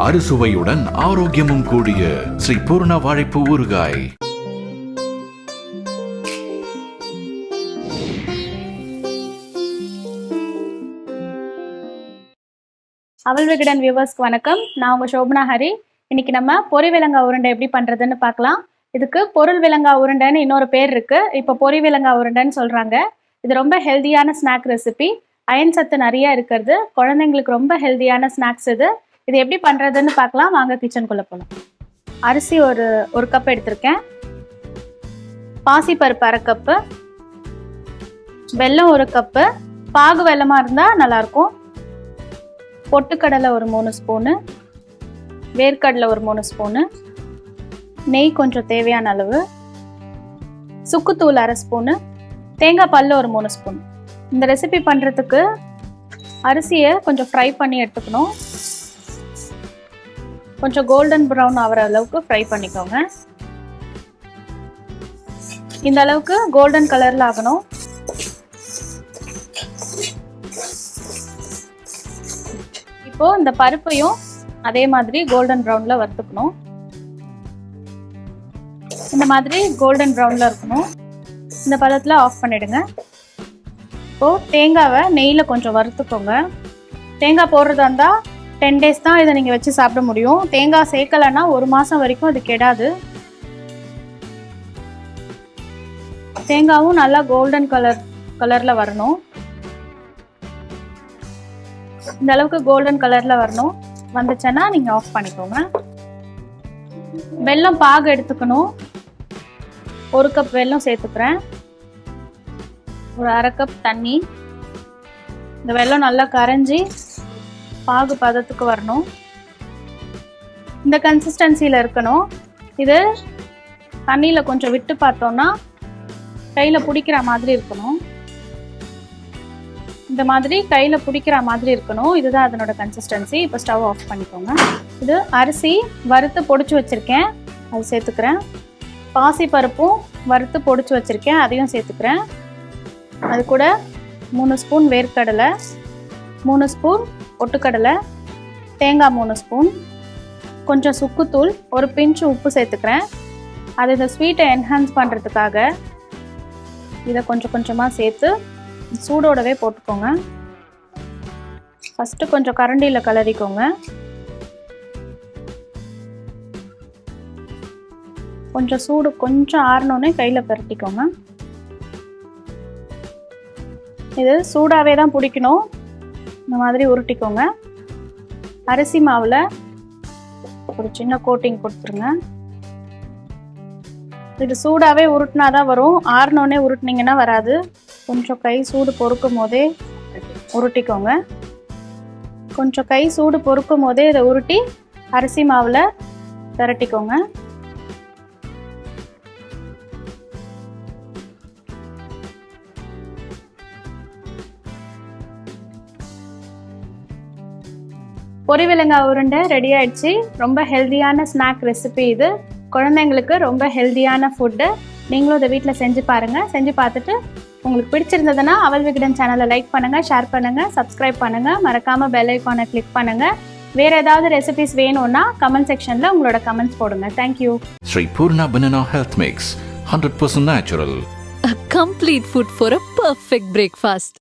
அறுசுவையுடன் ஆரோக்கியமும் கூடிய ஸ்ரீ பூர்ண வாழைப்பூ ஊறுகாய். அவல் விகடன் வியூவர்ஸ்க்கு வணக்கம். நான் உங்கள் சோபனா ஹரி. இன்னைக்கு நம்ம பொரி விலங்கா உருண்டை எப்படி பண்ணுறதுன்னு பார்க்கலாம். இதுக்கு பொருள் விலங்கா உருண்டைன்னு இன்னொரு பேர் இருக்குது. இப்போ பொரி விலங்கா உருண்டைன்னு சொல்கிறாங்க. இது ரொம்ப ஹெல்த்தியான ஸ்நாக் ரெசிபி. அயன் சத்து நிறையா இருக்கிறது. குழந்தைங்களுக்கு ரொம்ப ஹெல்த்தியான ஸ்நாக்ஸ் இது. இது எப்படி பண்ணுறதுன்னு பார்க்கலாம். வாங்க கிச்சனுக்குள்ளே போகலாம். அரிசி ஒரு கப் எடுத்திருக்கேன். பாசிப்பருப்பு அரை கப்பு, வெல்லம் ஒரு கப்பு, பாகு வெல்லமாக இருந்தால் நல்லாயிருக்கும். பொட்டுக்கடலை ஒரு 3 ஸ்பூனு, வேர்க்கடலை ஒரு 3 ஸ்பூனு, நெய் கொஞ்சம் தேவையான அளவு, சுக்குத்தூள் அரை ஸ்பூனு, தேங்காய் பால் ஒரு 3 ஸ்பூன். இந்த ரெசிபி பண்ணுறதுக்கு அரிசியை கொஞ்சம் ஃப்ரை பண்ணி எடுத்துக்கணும். கொஞ்சம் கோல்டன் ப்ரௌன் ஆகிற அளவுக்கு ஃப்ரை பண்ணிக்கோங்க. இந்த அளவுக்கு கோல்டன் கலரில் ஆகணும். இப்போ இந்த பருப்பையும் அதே மாதிரி கோல்டன் ப்ரௌனில் வறுத்துக்கணும். இந்த மாதிரி கோல்டன் ப்ரௌனில் இருக்கணும். இந்த பதத்தில் ஆஃப் பண்ணிடுங்க. இப்போது தேங்காவை நெய்யில் கொஞ்சம் வறுத்துக்கோங்க. தேங்காய் போடுறதா இருந்தால் 10 days தான் இதை நீங்கள் வச்சு சாப்பிட முடியும். தேங்காய் சேர்க்கலைன்னா 1 மாதம் வரைக்கும் அது கெடாது. தேங்காயும் நல்லா கோல்டன் கலரில் வரணும். இந்த அளவுக்கு கோல்டன் கலரில் வரணும். வந்துச்சுன்னா நீங்கள் ஆஃப் பண்ணிக்கோங்க. வெல்லம் பாகு எடுத்துக்கணும். 1 கப் வெல்லம் சேர்த்துக்கிறேன். ஒரு அரை கப் தண்ணி. இந்த வெல்லம் நல்லா கரைஞ்சி பாகு பதத்துக்கு வரணும். இந்த கன்சிஸ்டன்சியில் இருக்கணும். இது தண்ணியில் கொஞ்சம் விட்டு பார்த்தோன்னா கையில் பிடிக்கிற மாதிரி இருக்கணும். இந்த மாதிரி கையில் பிடிக்கிற மாதிரி இருக்கணும். இதுதான் அதனோட கன்சிஸ்டன்சி. இப்போ ஸ்டவ் ஆஃப் பண்ணிக்கோங்க. இது அரிசி வறுத்து பொடிச்சு வச்சுருக்கேன், அது சேர்த்துக்கிறேன். பாசி பருப்பும் வறுத்து பொடிச்சு வச்சுருக்கேன், அதையும் சேர்த்துக்கிறேன். அது கூட 3 ஸ்பூன் வேர்க்கடலை, 3 ஸ்பூன் பொட்டுக்கடலை, தேங்காய் 3 ஸ்பூன், கொஞ்சம் சுக்குத்தூள், ஒரு பிஞ்சு உப்பு சேர்த்துக்கிறேன். அது இந்த ஸ்வீட்டை என்ஹான்ஸ் பண்ணுறதுக்காக இதை கொஞ்சம் கொஞ்சமாக சேர்த்து சூடோடவே போட்டுக்கோங்க. ஃபஸ்ட்டு கொஞ்சம் கரண்டியில் கலரிக்கோங்க. கொஞ்சம் சூடு கொஞ்சம் ஆறினோடனே கையில் பரட்டிக்கோங்க. இது சூடாகவே தான் பிடிக்கணும். இந்த மாதிரி உருட்டிக்கோங்க. அரிசி மாவில் ஒரு சின்ன கோட்டிங் கொடுத்துருங்க. இது சூடாகவே உருட்டினா தான் வரும். ஆறினோடனே உருட்டினீங்கன்னா வராது. கொஞ்சம் கை சூடு பொறுக்கும் போதே உருட்டிக்கோங்க. கொஞ்சம் கை சூடு பொறுக்கும் போதே இதை உருட்டி அரிசி மாவில் திரட்டிக்கோங்க. பொரி விலங்கா உருண்டை ரெடி ஆயிடுச்சு. ரொம்ப ஹெல்த்தியான ஸ்நாக் ரெசிபி இது. குழந்தைங்களுக்கு ரொம்ப ஹெல்த்தியான ஃபுட்டு. நீங்களும் இதை வீட்டில் செஞ்சு பாருங்கள். செஞ்சு பார்த்துட்டு உங்களுக்கு பிடிச்சிருந்ததுன்னா அவல் விகடன் சேனலை லைக் பண்ணுங்கள், ஷேர் பண்ணுங்கள், சப்ஸ்கிரைப் பண்ணுங்கள். மறக்காமல் பெல் ஐக்கானை கிளிக் பண்ணுங்கள். வேறு ஏதாவது ரெசிபிஸ் வேணும்னா கமெண்ட் செக்ஷனில் உங்களோட கமெண்ட்ஸ் போடுங்க. Thank you. Shri Poorna banana health mix 100% natural. A complete food for a perfect breakfast.